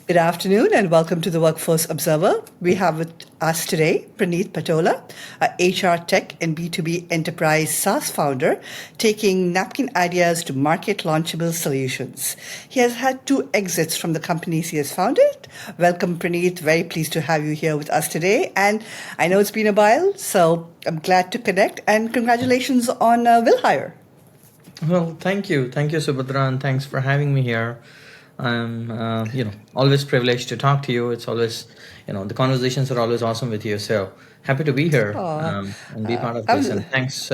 Good afternoon and welcome to the Workforce Observer. We have with us today Praneeth Patlola, a HR tech and B2B enterprise SaaS founder, taking napkin ideas to market launchable solutions. He has had 2 exits from the companies he has founded. Welcome, Praneeth. Very pleased to have you here with us today. And I know it's been a while, so I'm glad to connect. And congratulations on Will Hire. Well, thank you. Thank you, Subhadra, and thanks for having me here. I'm, always privileged to talk to you. It's always, the conversations are always awesome with you. So happy to be here Aw, and be part of this. I'm, And thanks.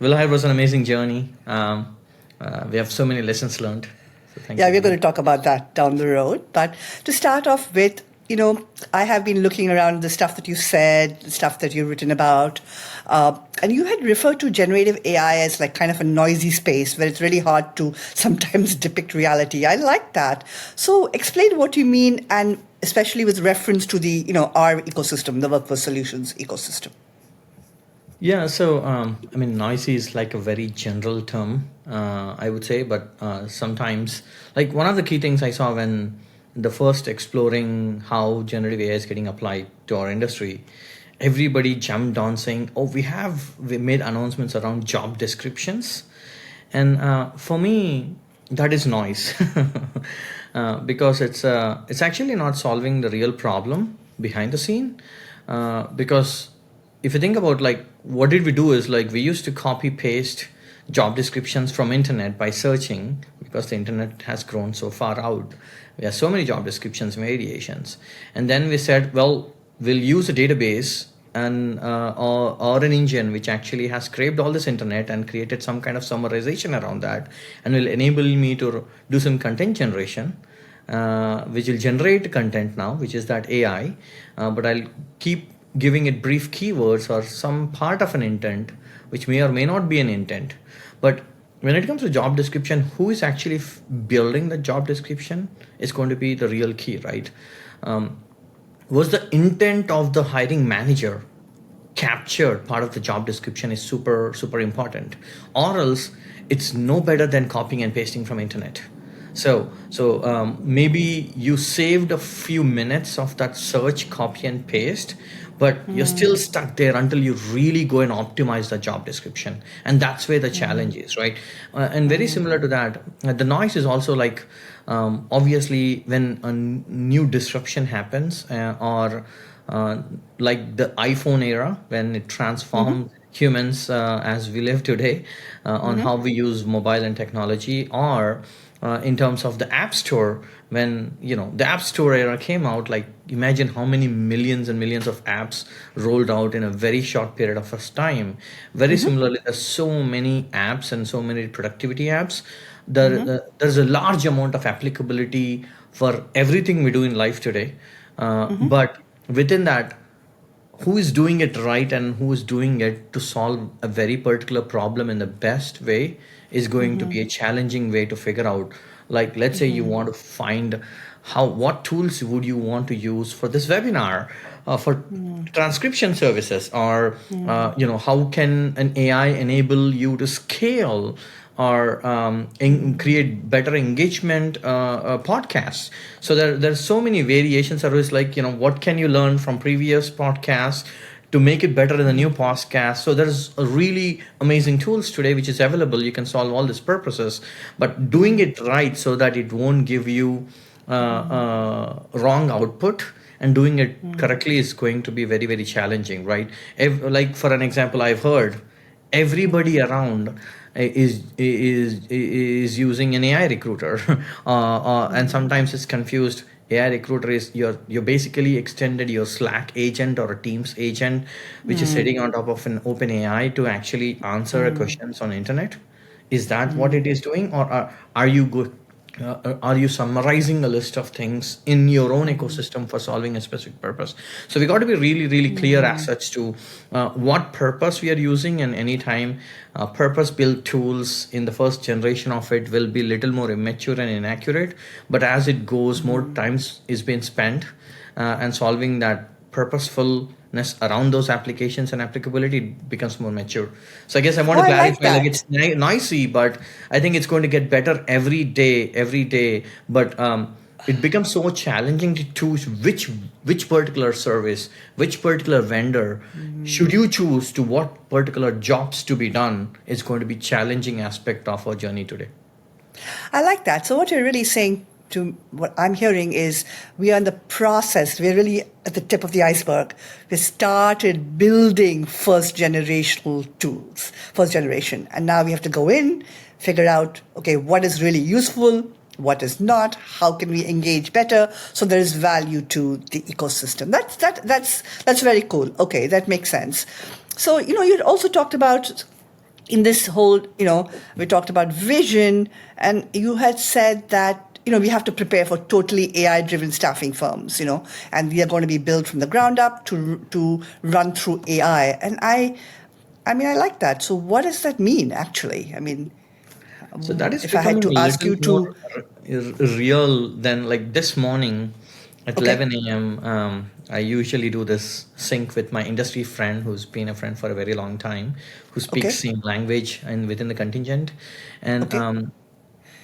Willahide was an amazing journey. We have so many lessons learned. So thank Yeah, you we're for going that. to talk about that down the road. But to start off with, I have been looking around the stuff that you said, the stuff that you've written about, and you had referred to generative AI as like kind of a noisy space where it's really hard to sometimes depict reality. I like that. So explain what you mean, and especially with reference to the, our ecosystem, the Workforce Solutions ecosystem. Yeah, so noisy is like a very general term, I would say, but sometimes, like one of the key things I saw when the first exploring how generative AI is getting applied to our industry, everybody jumped on saying, "Oh, we made announcements around job descriptions," and for me, that is noise, because it's actually not solving the real problem behind the scene, because if you think about like what did we do is like we used to copy paste job descriptions from internet by searching because the internet has grown so far out. We have so many job descriptions variations, and then we said, well, we'll use a database and or an engine which actually has scraped all this internet and created some kind of summarization around that, and will enable me to do some content generation, which will generate content now, which is that AI, but I'll keep giving it brief keywords or some part of an intent, which may or may not be an intent. But when it comes to job description, who is actually building the job description is going to be the real key, right? Was the intent of the hiring manager captured part of the job description is super super important, or else it's no better than copying and pasting from internet. So maybe you saved a few minutes of that search, copy and paste, but you're still stuck there until you really go and optimize the job description, and that's where the challenge is, right? And very similar to that, the noise is also like, obviously when a new disruption happens, or like the iPhone era when it transformed humans as we live today, on how we use mobile and technology, or in terms of the app store when the app store era came out. Like imagine how many millions and millions of apps rolled out in a very short period of time. Very similarly, there's so many apps and so many productivity apps. There's a large amount of applicability for everything we do in life today, but within that, who is doing it right and who is doing it to solve a very particular problem in the best way is going to be a challenging way to figure out. Like let's say you want to find what tools would you want to use for this webinar, for transcription services, or how can an AI enable you to scale or create better engagement podcasts. So there's so many variations. Are always like, what can you learn from previous podcasts to make it better in the new podcast. So there's a really amazing tools today which is available. You can solve all these purposes, but doing it right so that it won't give you wrong output, and doing it correctly is going to be very very challenging, right? Like for an example, I've heard everybody around is using an AI recruiter, and sometimes it's confused. AI recruiter is you're basically extended your Slack agent or a Teams agent, which is sitting on top of an open AI to actually answer questions on internet. Is that what it is doing, or are you good? Are you summarizing a list of things in your own ecosystem for solving a specific purpose? So we got to be really really clear as such to what purpose we are using. And anytime purpose built tools in the first generation of it will be little more immature and inaccurate, but as it goes, more times is being spent and solving that purposefulness around those applications and applicability becomes more mature. So I guess I want Oh, to I like clarify, like that. it's noisy, but I think it's going to get better every day, every day. But it becomes so challenging to choose which particular service, which particular vendor should you choose to what particular jobs to be done is going to be challenging aspect of our journey today. I like that. So what you're really saying to what I'm hearing is we are in the process. We're really at the tip of the iceberg. We started building first generational tools, first generation. And now we have to go in, figure out, okay, what is really useful, what is not, how can we engage better so there is value to the ecosystem. That's very cool. Okay, that makes sense. So, you also talked about in this whole, we talked about vision, and you had said that, we have to prepare for totally AI-driven staffing firms, and we are going to be built from the ground up to run through AI. And I like that. So what does that mean, actually? So that is if I had becoming to a ask little you more to, real than like this morning at okay, 11 a.m. I usually do this sync with my industry friend who's been a friend for a very long time, who speaks okay, same language and within the contingent. And okay,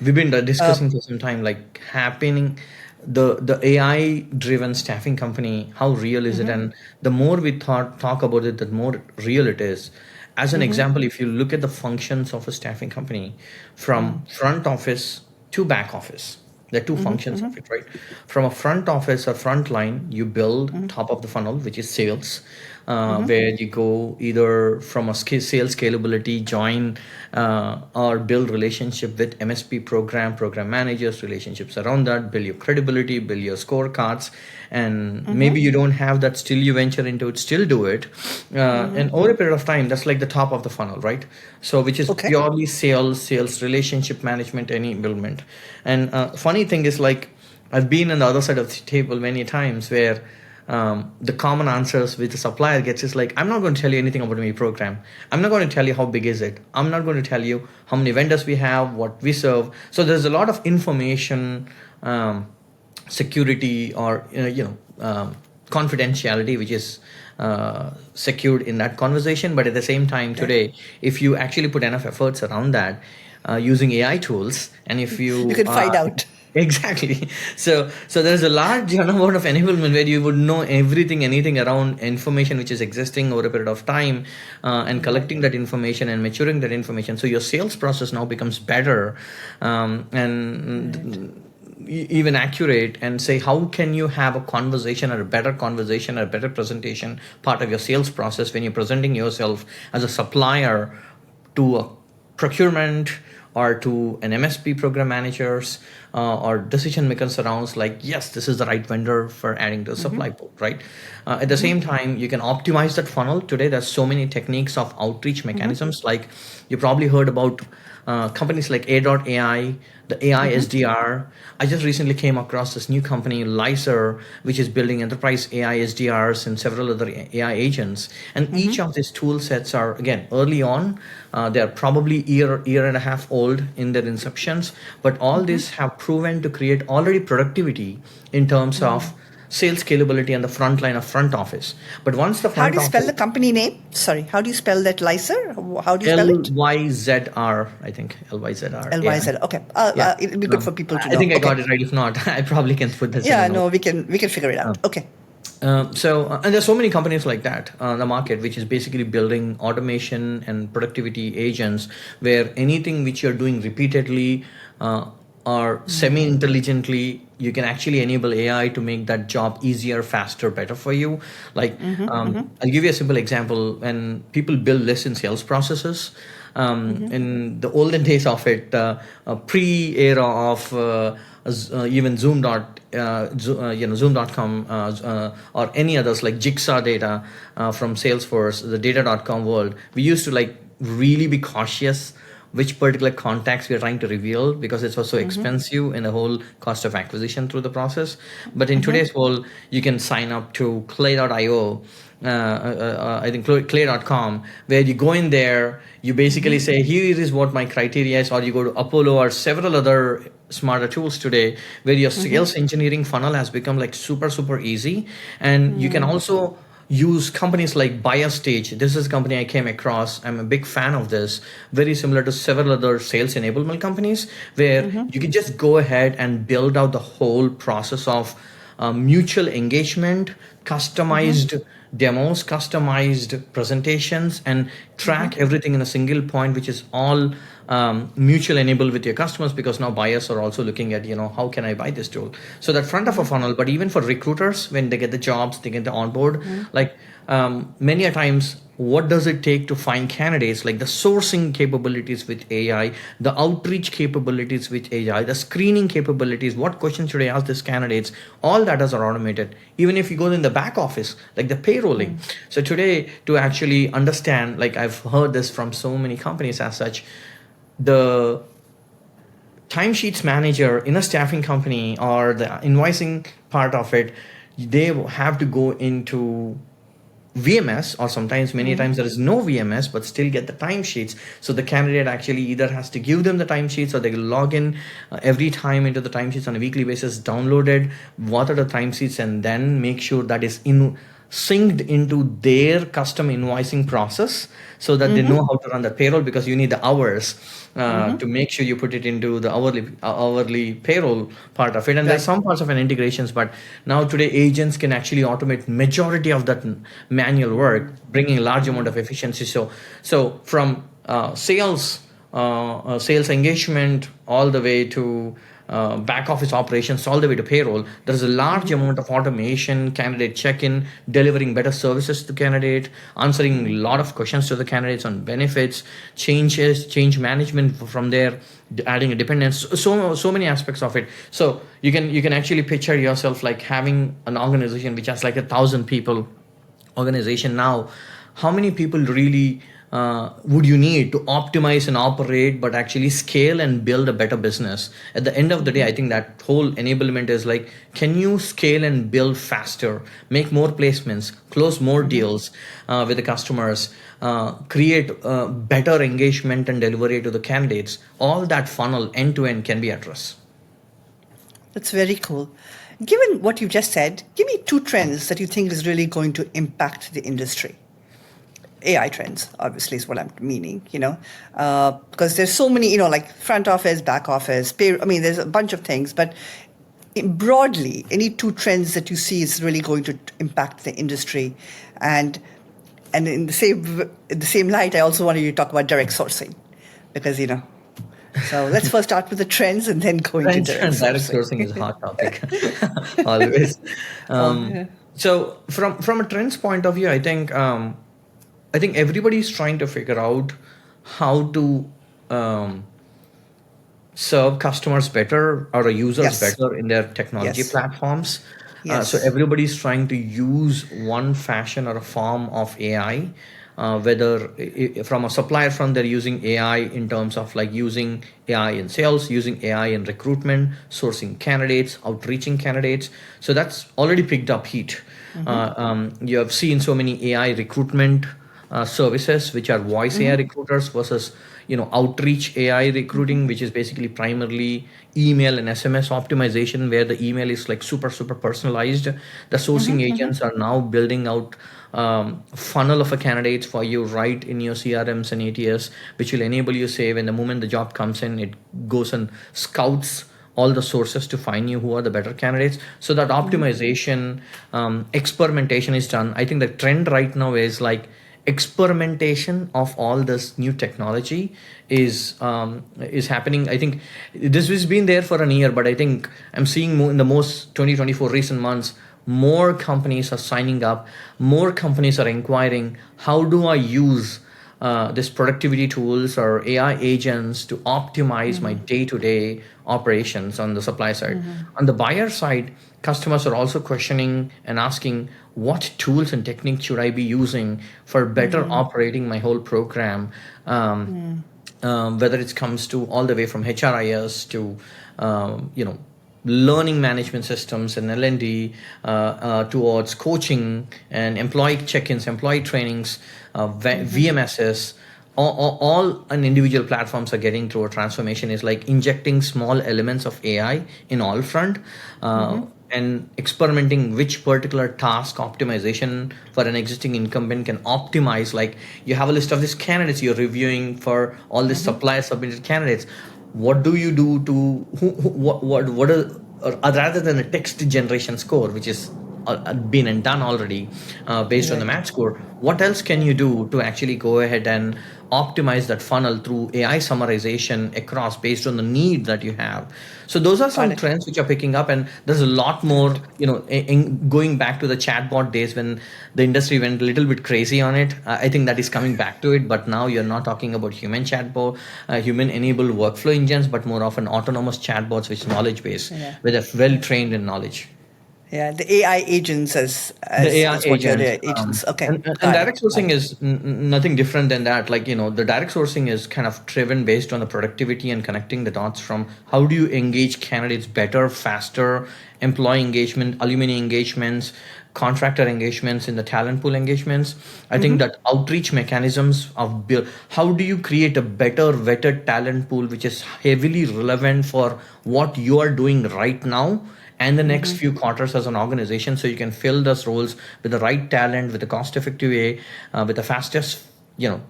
we've been discussing for some time, like happening, the AI driven staffing company, how real is it? And the more we talk about it, the more real it is. As an example, if you look at the functions of a staffing company, from front office to back office, there are two functions of it, right? From a front office or front line, you build top of the funnel, which is sales, where you go either from a sales scalability, join or build relationship with MSP program managers, relationships around that, build your credibility, build your scorecards, and maybe you don't have that, still you venture into it, still do it. And over a period of time, that's like the top of the funnel, right? So which is okay. purely sales, relationship management, enablement. And funny thing is, like, I've been on the other side of the table many times where the common answers which the supplier gets is like, I'm not going to tell you anything about my program. I'm not going to tell you how big is it. I'm not going to tell you how many vendors we have, what we serve. So there's a lot of information security or confidentiality which is secured in that conversation. But at the same time, today, if you actually put enough efforts around that using AI tools, and if You you can find out. exactly. So there's a large amount of enablement where you would know everything, anything around information which is existing over a period of time, and collecting that information and maturing that information. So your sales process now becomes better, and even accurate, and say how can you have a conversation or a better conversation or a better presentation part of your sales process when you're presenting yourself as a supplier to a procurement or to an MSP program managers or decision makers around, like, yes, this is the right vendor for adding to the supply pool, right? At the same time, you can optimize that funnel. Today, there's so many techniques of outreach mechanisms. Like you probably heard about companies like A.ai, the AI SDR. I just recently came across this new company, Lyser, which is building enterprise AI SDRs and several other AI agents. And each of these tool sets are, again, early on. They're probably year and a half old in their inceptions, but all these have proven to create already productivity in terms of sales scalability and the front line of front office. But once the How front do you spell office, the company name? Sorry, how do you spell that, Lyser? How do you spell it? LYZR, I think LYZR. Yeah, LYZ. Okay. yeah. It'll be good for people to I know. think I Okay. got it right. If not, I probably can put this in the Yeah, note. no, we can figure it out. Okay. And there's so many companies like that in the market, which is basically building automation and productivity agents, where anything which you're doing repeatedly or semi-intelligently, you can actually enable AI to make that job easier, faster, better for you. Like, I'll give you a simple example. When people build lists in sales processes, in the olden days of it, pre-era of even Zoom.com or any others like Jigsaw data from Salesforce, the data.com world, we used to like really be cautious which particular contacts we are trying to reveal because it was so expensive in the whole cost of acquisition through the process. But in today's world, you can sign up to clay.io, I think clay.com, where you go in there, you basically say, here is what my criteria is, or you go to Apollo or several other smarter tools today where your sales engineering funnel has become like super, super easy. And you can also use companies like BuyerStage. This is a company I came across. I'm a big fan of this. Very similar to several other sales enablement companies, where you can just go ahead and build out the whole process of mutual engagement, customized demos, customized presentations, and track everything in a single point, which is all mutual enabled with your customers, because now buyers are also looking at, how can I buy this tool? So that front of a funnel, but even for recruiters, when they get the jobs, they get the onboard, like many a times, what does it take to find candidates? Like the sourcing capabilities with AI, the outreach capabilities with AI, the screening capabilities, what questions should I ask these candidates? All that is automated. Even if you go in the back office, like the payrolling. So today, to actually understand, like I've heard this from so many companies as such, the timesheets manager in a staffing company or the invoicing part of it, they have to go into VMS, or sometimes many times there is no VMS, but still get the timesheets. So the candidate actually either has to give them the timesheets, or they log in every time into the timesheets on a weekly basis, downloaded, what are the timesheets, and then make sure that is synced into their custom invoicing process, so that they know how to run the payroll, because you need the hours to make sure you put it into the hourly payroll part of it. And there's some parts of an integrations, but now today agents can actually automate majority of that manual work, bringing a large amount of efficiency. So from sales engagement, all the way to back office operations, all the way to payroll, there's a large amount of automation, candidate check-in, delivering better services to candidate, answering a lot of questions to the candidates on benefits, change management from there, adding a dependence, so many aspects of it. So you can actually picture yourself like having an organization which has like 1,000 people organization. Now, how many people really would you need to optimize and operate, but actually scale and build a better business? At the end of the day, I think that whole enablement is like, can you scale and build faster, make more placements, close more deals with the customers, create better engagement and delivery to the candidates? All that funnel end to end can be addressed. That's very cool. Given what you just said, give me 2 trends that you think is really going to impact the industry. AI trends, obviously, is what I'm meaning, because there's so many, like front office, back office, there's a bunch of things, but broadly, any 2 trends that you see is really going to impact the industry. And in the same light, I also wanted you to talk about direct sourcing, because, so let's first start with the trends and then go into direct sourcing is a hot topic, always. So from a trends point of view, I think everybody's trying to figure out how to serve customers better, or users better in their technology platforms. So everybody's trying to use one fashion or a form of AI, whether from a supplier front, they're using AI in terms of like using AI in sales, using AI in recruitment, sourcing candidates, outreaching candidates. So that's already picked up heat. You have seen so many AI recruitment services, which are voice AI recruiters versus outreach AI recruiting, which is basically primarily email and SMS optimization, where the email is like super personalized. The sourcing agents are now building out funnel of a candidates for you right in your CRMs and ATS, which will enable you, say, when the moment the job comes in, it goes and scouts all the sources to find you who are the better candidates. So that optimization, experimentation is done. I think the trend right now is like experimentation of all this new technology is happening. I think this has been there for a year, but I think I'm seeing more in the most 2024 recent months, more companies are signing up, more companies are inquiring, how do I use this productivity tools or AI agents to optimize my day-to-day operations on the supply side. On the buyer side, customers are also questioning and asking, what tools and techniques should I be using for better operating my whole program? Whether it comes to all the way from HRIS to, learning management systems and L&D, towards coaching and employee check-ins, employee trainings, VMSs, all an individual platforms are getting through a transformation is like injecting small elements of AI in all front. and experimenting which particular task optimization for an existing incumbent can optimize. Like you have a list of these candidates you're reviewing for all these supplier submitted candidates. What do you do to what are, or rather than a text generation score, which is been and done already based on the Right. match score, what else can you do to actually go ahead and optimize that funnel through AI summarization across based on the need that you have? So those are Got some it. trends which are picking up, and there's a lot more, going back to the chatbot days when the industry went a little bit crazy on it. I think that is coming back to it, but now you're not talking about human chatbot, human enabled workflow engines, but more of an autonomous chatbots which is knowledge based Yeah. with a well trained in knowledge. Yeah, the AI agents The AI as what you're agents, agents. Okay, and got it. direct Got sourcing it. is nothing different than that. Like, the direct sourcing is kind of driven based on the productivity and connecting the dots from how do you engage candidates better, faster, employee engagement, alumni engagements, contractor engagements, in the talent pool engagements. I think that outreach mechanisms of how do you create a better vetted talent pool which is heavily relevant for what you are doing right now and the next few quarters as an organization, so you can fill those roles with the right talent, with a cost effective way, with the fastest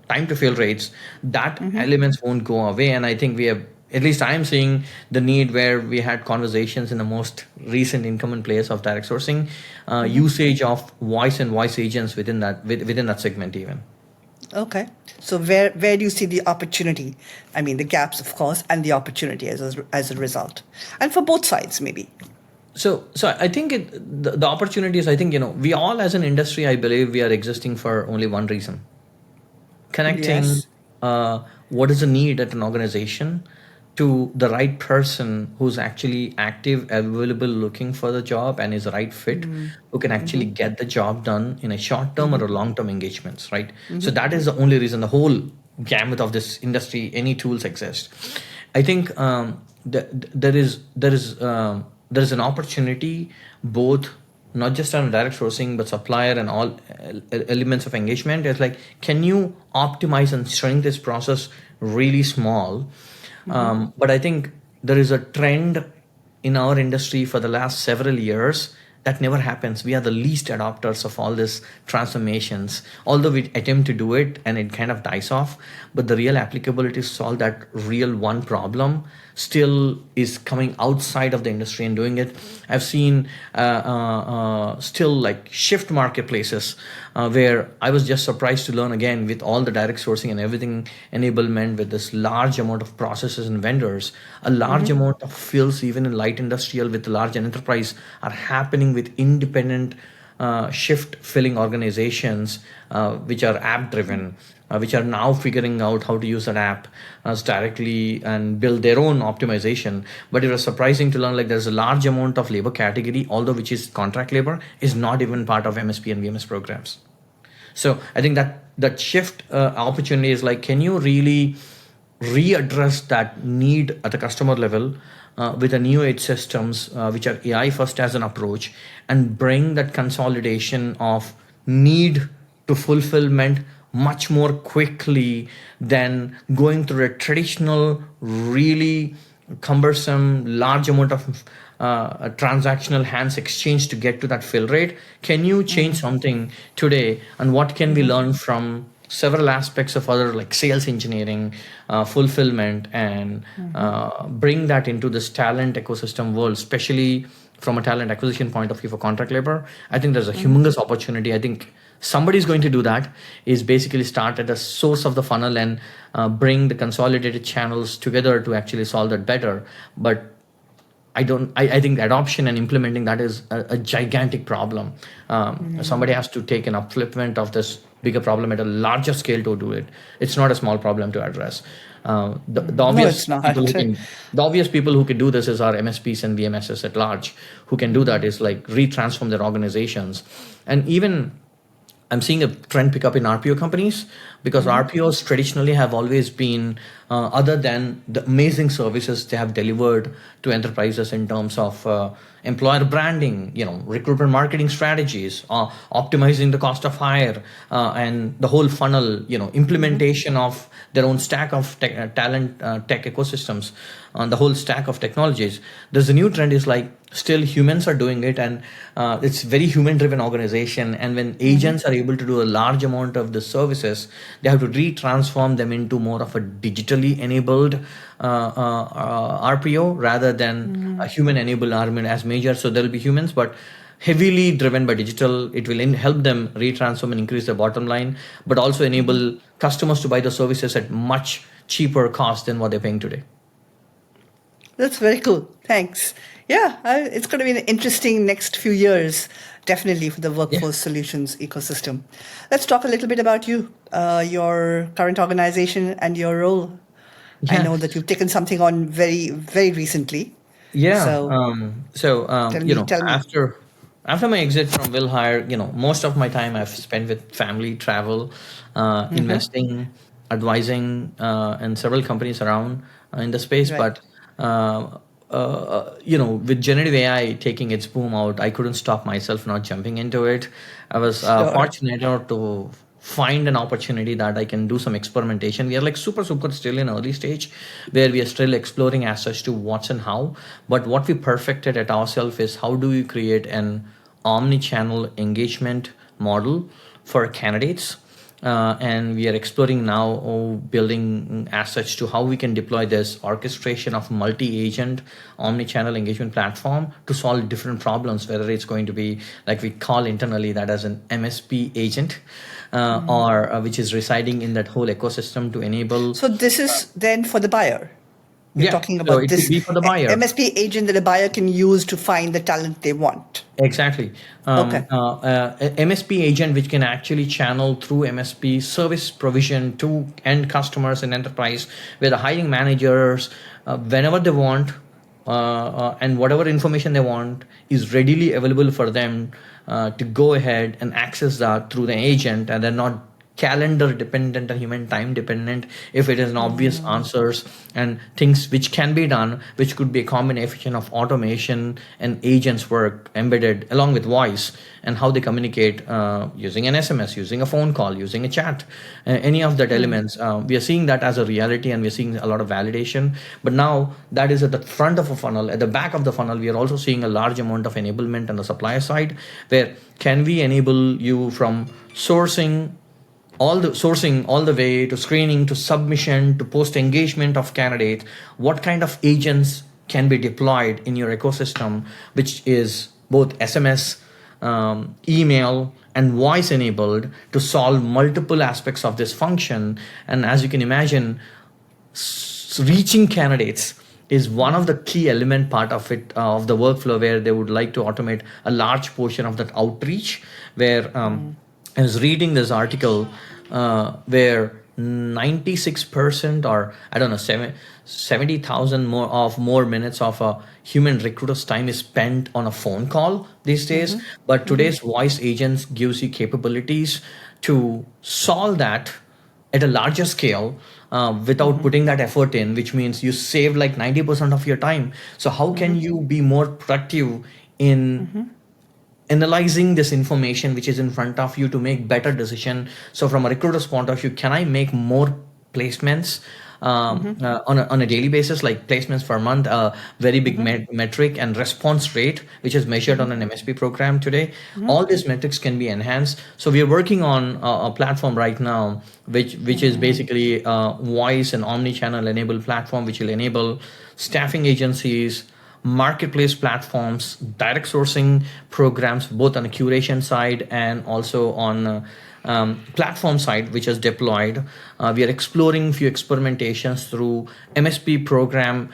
time to fill rates. That elements won't go away, and I think we have, at least I am seeing the need where we had conversations in the most recent incumbent players of direct sourcing, usage of voice and voice agents within that segment even. Okay. So where do you see the opportunity? I mean, the gaps, of course, and the opportunity as a result, and for both sides, maybe. So I think the opportunity is, I think, we all as an industry, I believe we are existing for only one reason: connecting Yes. what is the need at an organization to the right person who's actually active, available, looking for the job, and is the right fit, who can actually get the job done in a short term or a long term engagements, right? So that is the only reason the whole gamut of this industry, any tools exist. I think there is an opportunity both, not just on direct sourcing but supplier and all elements of engagement. It's like, can you optimize and shrink this process really small? But I think there is a trend in our industry for the last several years that never happens. We are the least adopters of all these transformations, although we attempt to do it and it kind of dies off. But the real applicability to solve that real one problem still is coming outside of the industry and doing it. I've seen still like shift marketplaces where I was just surprised to learn, again, with all the direct sourcing and everything enablement, with this large amount of processes and vendors, a large amount of fields even in light industrial with large enterprise are happening with independent shift filling organizations, which are app driven, which are now figuring out how to use that app as directly and build their own optimization. But it was surprising to learn, like, there's a large amount of labor category, although which is contract labor, is not even part of MSP and VMS programs. So I think that shift opportunity is like, can you really readdress that need at the customer level with a new age systems which are AI first as an approach, and bring that consolidation of need to fulfillment much more quickly than going through a traditional, really cumbersome, large amount of transactional hands exchange to get to that fill rate. Can you change something today, and what can we learn from several aspects of other, like sales engineering, fulfillment, and bring that into this talent ecosystem world, especially from a talent acquisition point of view for contract labor? I think there's a humongous opportunity. I think somebody's going to do that, is basically start at the source of the funnel and bring the consolidated channels together to actually solve that better. But I think adoption and implementing that is a gigantic problem. Somebody has to take an upliftment of this bigger problem at a larger scale to do it. It's not a small problem to address. The No, obvious it's not. people who can, the obvious people who can do this is our MSPs and VMSs at large. Who can do that is like retransform their organizations. And even I'm seeing a trend pick up in RPO companies, because RPOs traditionally have always been, other than the amazing services they have delivered to enterprises in terms of employer branding, recruitment marketing strategies, optimizing the cost of hire, and the whole funnel, implementation of their own stack of talent tech ecosystems, on the whole stack of technologies. There's a new trend is like, still humans are doing it, and it's very human driven organization. And when agents are able to do a large amount of the services, they have to retransform them into more of a digitally enabled RPO rather than a human enabled RPO as major. So there'll be humans, but heavily driven by digital. It will help them retransform and increase their bottom line, but also enable customers to buy the services at much cheaper cost than what they're paying today. That's very cool. Thanks. Yeah, it's going to be an interesting next few years, definitely, for the workforce solutions ecosystem. Let's talk a little bit about you, your current organization, and your role. I Yeah. know that you've taken something on very, very recently. Yeah. So tell me. After my exit from Will Hire, most of my time I've spent with family, travel, investing, advising, and several companies around in the space. Right. But with generative AI taking its boom out, I couldn't stop myself not jumping into it. I was Sure. fortunate enough to find an opportunity that I can do some experimentation. We are like super, super still in early stage where we are still exploring as such to what's and how. But what we perfected at ourselves is how do we create an omni-channel engagement model for candidates. And we are exploring now building as such to how we can deploy this orchestration of multi-agent omni-channel engagement platform to solve different problems, whether it's going to be like we call internally that as an MSP agent, or which is residing in that whole ecosystem to enable. So this is then for the buyer. You're Yeah, talking so about it could this be for the buyer. MSP agent that a buyer can use to find the talent they want. Exactly. Okay. MSP agent, which can actually channel through MSP service provision to end customers in enterprise, where the hiring managers, whenever they want, and whatever information they want, is readily available for them to go ahead and access that through the agent, and they're not calendar dependent and human time dependent if it is an obvious answers and things which can be done, which could be a combination of automation and agents work embedded along with voice, and how they communicate using an SMS, using a phone call, using a chat, any of that elements. We are seeing that as a reality, and we're seeing a lot of validation. But now that is at the front of a funnel. At the back of the funnel, we are also seeing a large amount of enablement on the supplier side, where can we enable you from sourcing all the way to screening to submission to post engagement of candidates. What kind of agents can be deployed in your ecosystem, which is both SMS, email, and voice enabled to solve multiple aspects of this function. And as you can imagine, reaching candidates is one of the key element part of it, of the workflow, where they would like to automate a large portion of that outreach. Where I was reading this article where 96%, or I don't know, 70,000 more minutes of a human recruiter's time is spent on a phone call these days. But today's voice agents gives you capabilities to solve that at a larger scale without putting that effort in, which means you save like 90% of your time. So how can you be more productive in analyzing this information which is in front of you to make better decision? So from a recruiter's point of view, can I make more placements on a daily basis, like placements per month, a very big metric, and response rate, which is measured on an MSP program today. All these metrics can be enhanced. So we are working on a platform right now, which is basically a voice and omni-channel enabled platform, which will enable staffing agencies, marketplace platforms, direct sourcing programs, both on the curation side and also on platform side, which is deployed. We are exploring few experimentations through MSP program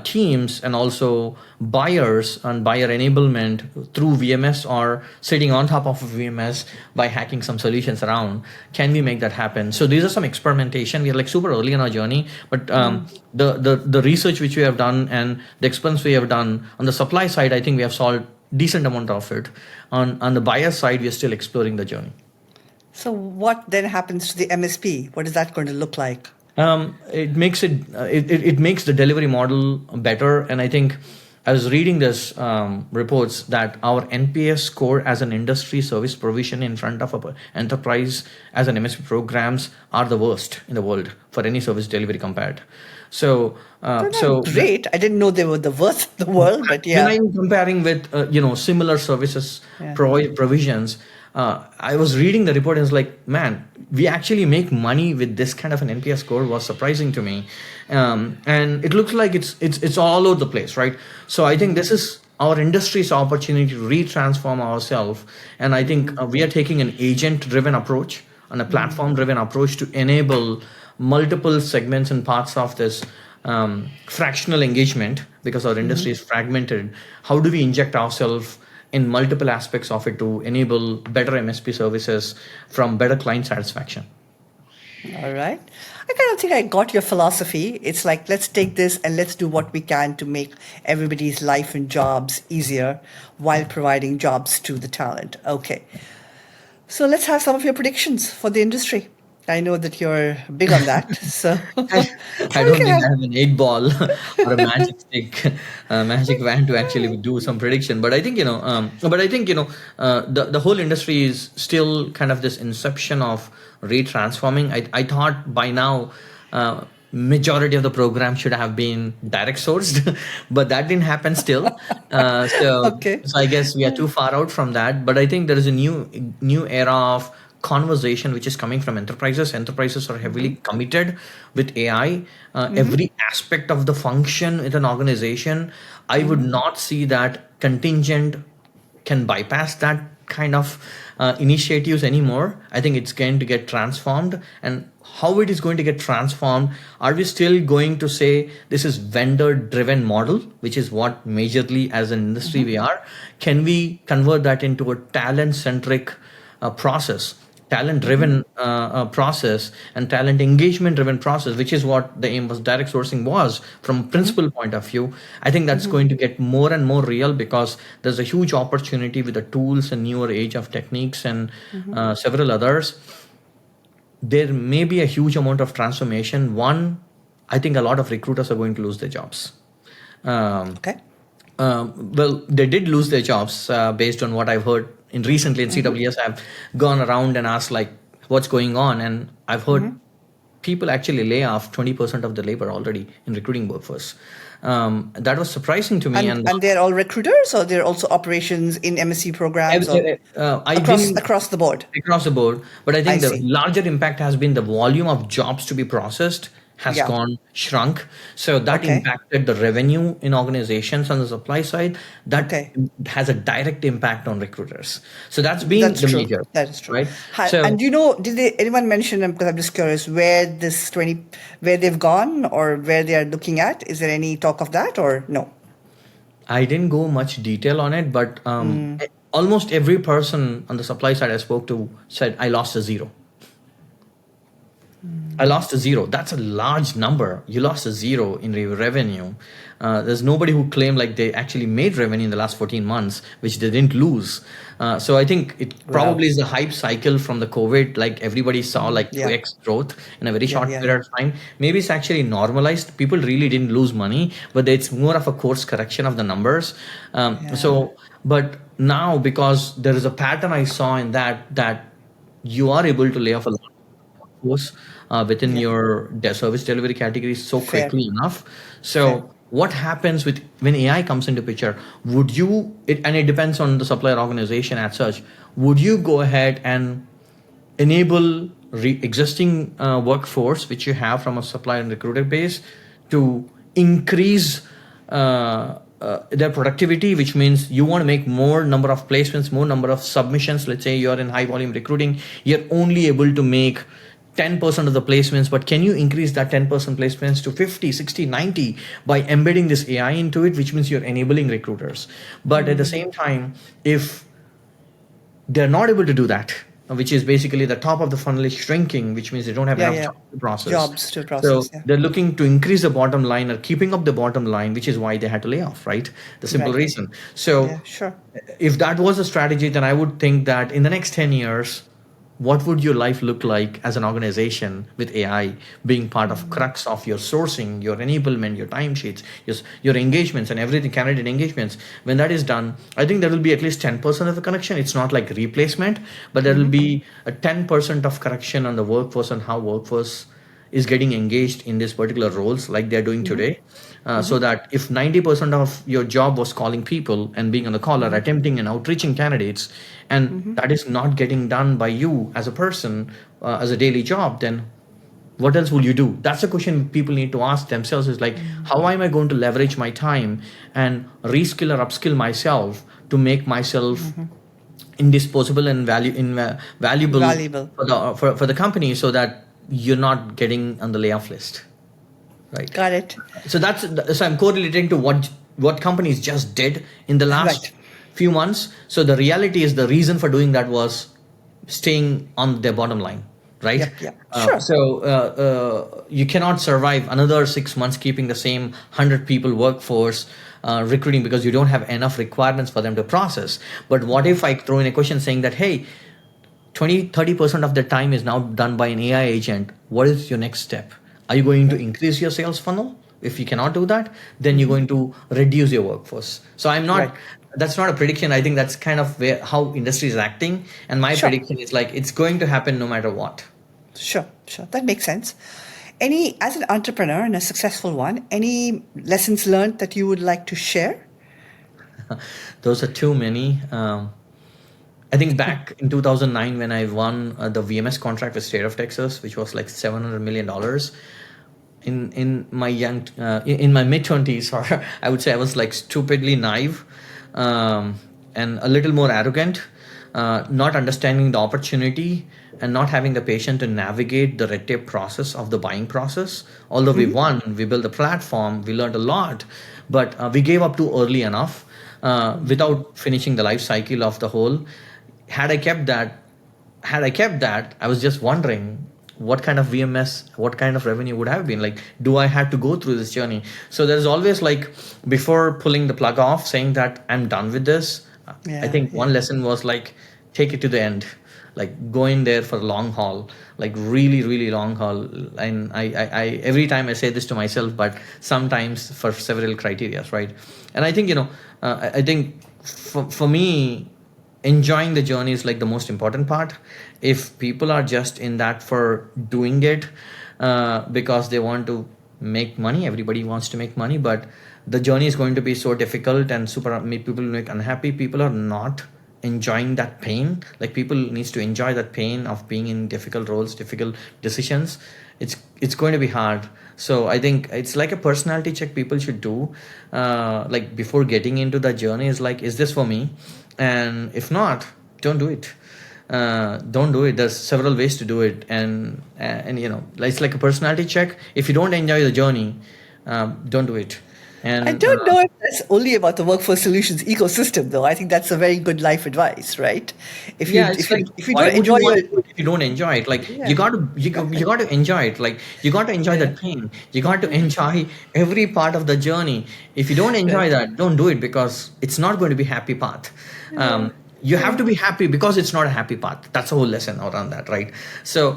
teams, and also buyers and buyer enablement through VMS, or sitting on top of a VMS by hacking some solutions around. Can we make that happen? So these are some experimentation. We are like super early in our journey, but the research which we have done and the experiments we have done on the supply side, I think we have solved decent amount of it. On the buyer side, we are still exploring the journey. So what then happens to the MSP? What is that going to look like? It makes the delivery model better, and I think I was reading this reports that our NPS score as an industry service provision in front of a enterprise as an MSP programs are the worst in the world for any service delivery compared. So, They're not great. I didn't know they were the worst in the world, but when yeah. I'm comparing with similar services Yeah. provisions, I was reading the report and it's like, man, we actually make money with this kind of an NPS score was surprising to me, and it looks like it's all over the place, right? So I think this is our industry's opportunity to retransform ourselves, and I think we are taking an agent-driven approach and a platform-driven approach to enable multiple segments and parts of this fractional engagement because our industry is fragmented. How do we inject ourselves in multiple aspects of it to enable better MSP services from better client satisfaction? All right. I kind of think I got your philosophy. It's like, let's take this and let's do what we can to make everybody's life and jobs easier while providing jobs to the talent. Okay. So let's have some of your predictions for the industry. I know that you're big on that. So I don't think I have an 8 ball or a magic stick, magic wand to actually do some prediction. But I think the whole industry is still kind of this inception of retransforming. I thought by now. Majority of the program should have been direct sourced, but that didn't happen still. Okay. So I guess we are too far out from that. But I think there is a new era of conversation which is coming from enterprises. Enterprises are heavily committed with AI. Every aspect of the function in an organization, I would not see that contingent can bypass that kind of initiatives anymore. I think it's going to get transformed. And how it is going to get transformed, are we still going to say this is vendor driven model, which is what majorly as an industry we are? Can we convert that into a talent centric process, talent driven process, and talent engagement driven process, which is what the aim was direct sourcing was from a principal point of view? I think that's going to get more and more real because there's a huge opportunity with the tools and newer age of techniques and several others. There may be a huge amount of transformation. One, I think a lot of recruiters are going to lose their jobs. Okay. Well, they did lose their jobs based on what I've heard in recently in CWS. I've gone around and asked like what's going on, and I've heard people actually lay off 20% of the labor already in recruiting workforce. That was surprising to me. And they're all recruiters, or they're also operations in MSc programs, or across the board? Across the board, but I think I the see. larger impact has been the volume of jobs to be processed has gone shrunk. So that Okay. impacted the revenue in organizations on the supply side. That Okay. has a direct impact on recruiters. So that's been That's the true. major, That is true. right? And do you know, anyone mention, because I'm just curious, where they've gone or where they are looking at? Is there any talk of that or no? I didn't go much detail on it, but almost every person on the supply side I spoke to said, I lost a zero. I lost a zero. That's a large number. You lost a zero in revenue. There's nobody who claimed like they actually made revenue in the last 14 months, which they didn't lose. So I think it probably is the hype cycle from the COVID. Like everybody saw like 2x growth in a very short period of time. Maybe it's actually normalized. People really didn't lose money, but it's more of a course correction of the numbers. So, but now because there is a pattern I saw in that you are able to lay off a lot workforce within your service delivery category so quickly enough. So what happens with when AI comes into picture? Would you, and it depends on the supplier organization as such, would you go ahead and enable existing workforce which you have from a supplier and recruiter base to increase their productivity, which means you want to make more number of placements, more number of submissions. Let's say you're in high volume recruiting, you're only able to make 10% of the placements, but can you increase that 10% placements to 50, 60, 90 by embedding this AI into it, which means you're enabling recruiters. But at the same time, if they're not able to do that, which is basically the top of the funnel is shrinking, which means they don't have enough jobs to process. So they're looking to increase the bottom line or keeping up the bottom line, which is why they had to lay off, right? The simple reason. So if that was a strategy, then I would think that in the next 10 years, what would your life look like as an organization with AI being part of crux of your sourcing, your enablement, your timesheets, your engagements and everything, candidate engagements. When that is done, I think there will be at least 10% of the connection. It's not like replacement, but there will be a 10% of correction on the workforce and how workforce is getting engaged in these particular roles like they're doing today. So that if 90% of your job was calling people and being on the call or attempting and outreaching candidates, and that is not getting done by you as a person, as a daily job, then what else will you do? That's a question people need to ask themselves, is like, how am I going to leverage my time and reskill or upskill myself to make myself indisposable and valuable Valuable. for the company, so that you're not getting on the layoff list, right? Got it. So I'm correlating to what companies just did in the last Right. few months. So the reality is the reason for doing that was staying on their bottom line, right? Yep, yep. Sure. So you cannot survive another 6 months keeping the same 100 people workforce recruiting, because you don't have enough requirements for them to process. But what if I throw in a question saying that, hey, 20-30% of the time is now done by an AI agent. What is your next step? Are you going to increase your sales funnel? If you cannot do that, then you're going to reduce your workforce. So I'm not, Right. that's not a prediction. I think that's kind of how industry is acting. And my Sure. prediction is like, it's going to happen no matter what. Sure. That makes sense. As an entrepreneur and a successful one, any lessons learned that you would like to share? Those are too many. I think back in 2009 when I won the VMS contract with State of Texas, which was like $700 million. In my in my mid-20s, or I would say I was like stupidly naive, and a little more arrogant, not understanding the opportunity and not having the patience to navigate the red tape process of the buying process. Although we won, we built a platform, we learned a lot, but we gave up too early enough without finishing the life cycle of the whole. Had I kept that, I was just wondering what kind of VMS, what kind of revenue would have been. Like, do I have to go through this journey? So there's always like, before pulling the plug off, saying that I'm done with this. I think one lesson was like, take it to the end, like go in there for a long haul, like really, really long haul. And I every time I say this to myself, but sometimes for several criterias, right? And I think, I think for me, enjoying the journey is like the most important part. If people are just in that for doing it because they want to make money, everybody wants to make money, but the journey is going to be so difficult and people will make unhappy. People are not enjoying that pain. Like, people needs to enjoy that pain of being in difficult roles, difficult decisions. It's going to be hard. So I think it's like a personality check people should do, like before getting into the journey, is like, is this for me? And if not, don't do it. Don't do it. There's several ways to do it, and it's like a personality check. If you don't enjoy the journey, don't do it. And I don't know if that's only about the workforce solutions ecosystem, though. I think that's a very good life advice, right? If you yeah, it's like, if you why don't would you enjoy want your to do it if you don't enjoy it? Like, yeah. you got to enjoy it. Like, you got to enjoy Yeah. that pain. You got to enjoy every part of the journey. If you don't enjoy that, don't do it, because it's not going to be happy path. You have to be happy, because it's not a happy path. That's the whole lesson around that, right? I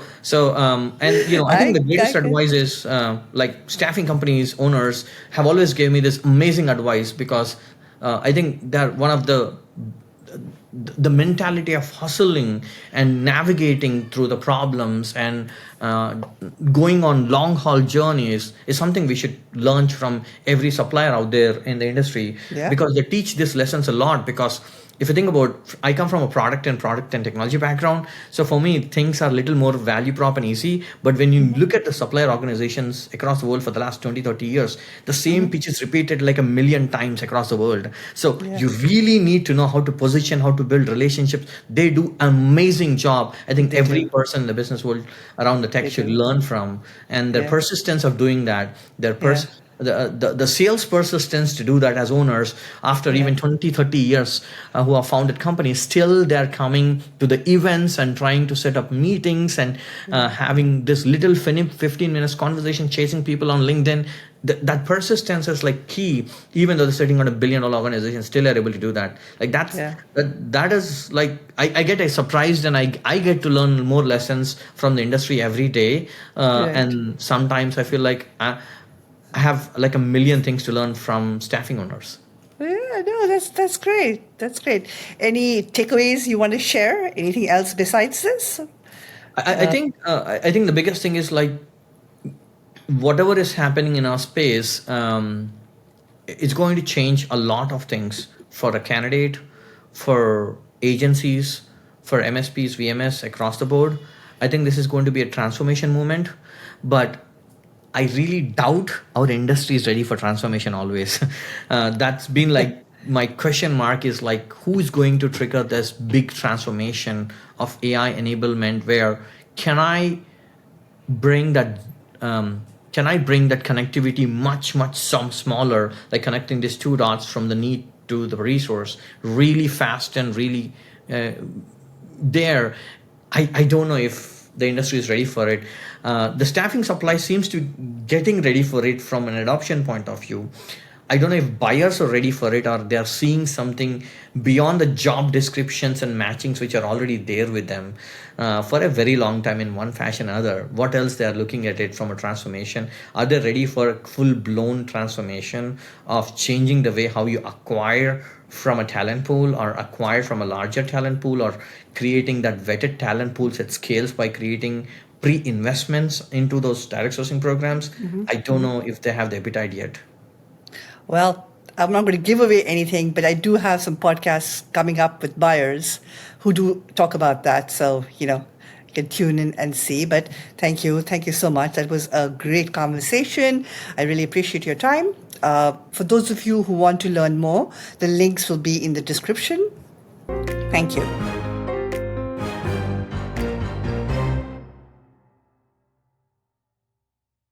think the greatest I can, advice is like, staffing companies owners have always gave me this amazing advice, because I think they're one of the mentality of hustling and navigating through the problems and going on long haul journeys is something we should learn from every supplier out there in the industry, Yeah. because they teach these lessons a lot. Because if you think about, I come from a product and technology background, so for me things are a little more value prop and easy. But when you look at the supplier organizations across the world for the last 20-30 years, the same pitch is repeated like a million times across the world. So you really need to know how to position, how to build relationships. They do amazing job. I think every person in the business world around the tech should learn from, and their persistence of doing that, the sales persistence to do that as owners after even 20, 30 years, who have founded companies, still they're coming to the events and trying to set up meetings and having this little 15 minutes conversation, chasing people on LinkedIn. That persistence is like key. Even though they're sitting on $1 billion organization, still are able to do that. Like that is like, I get surprised, and I get to learn more lessons from the industry every day. And sometimes I feel like I have like a million things to learn from staffing owners. Yeah, no, that's great. That's great. Any takeaways you want to share? Anything else besides this? I think the biggest thing is like, whatever is happening in our space, it's going to change a lot of things for a candidate, for agencies, for MSPs, VMS across the board. I think this is going to be a transformation movement, but I really doubt our industry is ready for transformation always. That's been like my question mark is like, who is going to trigger this big transformation of AI enablement, where can I bring that connectivity much smaller, like connecting these two dots from the need to the resource really fast and really there. I don't know if the industry is ready for it. The staffing supply seems to getting ready for it from an adoption point of view. I don't know if buyers are ready for it, or they're seeing something beyond the job descriptions and matchings which are already there with them for a very long time in one fashion or another. What else they are looking at it from a transformation? Are they ready for a full-blown transformation of changing the way how you acquire from a talent pool, or acquire from a larger talent pool, or creating that vetted talent pools at scales by creating pre-investments into those direct sourcing programs? I don't know if they have the appetite yet. Well, I'm not going to give away anything, but I do have some podcasts coming up with buyers who do talk about that. So, you can tune in and see. But thank you. Thank you so much. That was a great conversation. I really appreciate your time. For those of you who want to learn more, the links will be in the description. Thank you.